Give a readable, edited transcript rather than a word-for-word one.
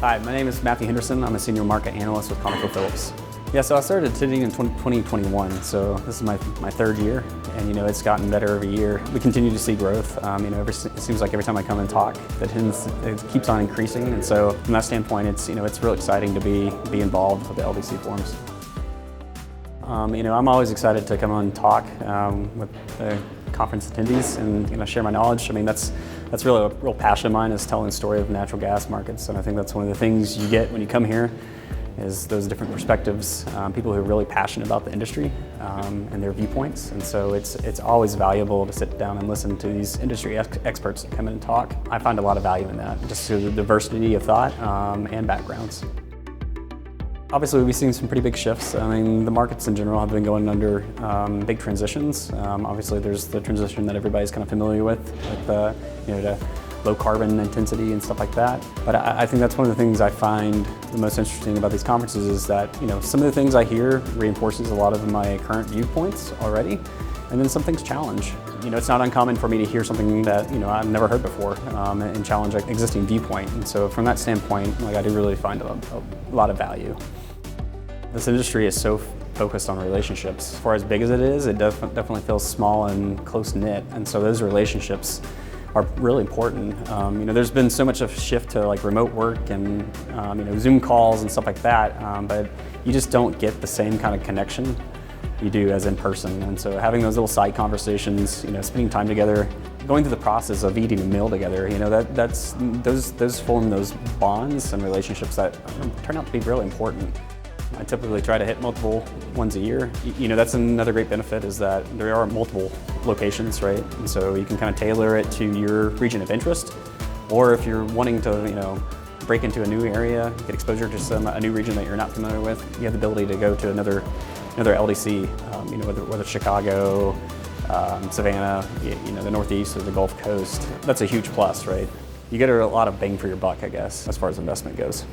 Hi, my name is Matthew Henderson. I'm a senior market analyst with ConocoPhillips. Yeah, so I started attending in 2021, so this is my third year, and it's gotten better every year. We continue to see growth. It seems like every time I come and talk, it keeps on increasing, and so from that standpoint, it's real exciting to be involved with the LDC forums. I'm always excited to come on and talk with the conference attendees and share my knowledge. That's really a real passion of mine, is telling the story of natural gas markets, and I think that's one of the things you get when you come here, is those different perspectives, people who are really passionate about the industry and their viewpoints. And so it's always valuable to sit down and listen to these industry experts that come in and talk. I find a lot of value in that, just through the diversity of thought and backgrounds. Obviously, we've seen some pretty big shifts. The markets in general have been going under big transitions. Obviously, there's the transition that everybody's kind of familiar with the low carbon intensity and stuff like that. But I think that's one of the things I find the most interesting about these conferences, is that some of the things I hear reinforces a lot of my current viewpoints already, and then some things challenge. It's not uncommon for me to hear something that I've never heard before and challenge an existing viewpoint. And so from that standpoint, I do really find a lot of value. This industry is so focused on relationships. For as big as it is, it definitely feels small and close-knit, and so those relationships are really important. There's been so much of a shift to remote work and Zoom calls and stuff like that, but you just don't get the same kind of connection you do as in person. And so having those little side conversations, spending time together, going through the process of eating a meal together, those form those bonds and relationships that turn out to be really important. I typically try to hit multiple ones a year. That's another great benefit, is that there are multiple locations, right? And so you can kind of tailor it to your region of interest, or if you're wanting to, break into a new area, get exposure to a new region that you're not familiar with, you have the ability to go to another LDC, whether it's Chicago, Savannah, the Northeast or the Gulf Coast. That's a huge plus, right? You get a lot of bang for your buck, I guess, as far as investment goes.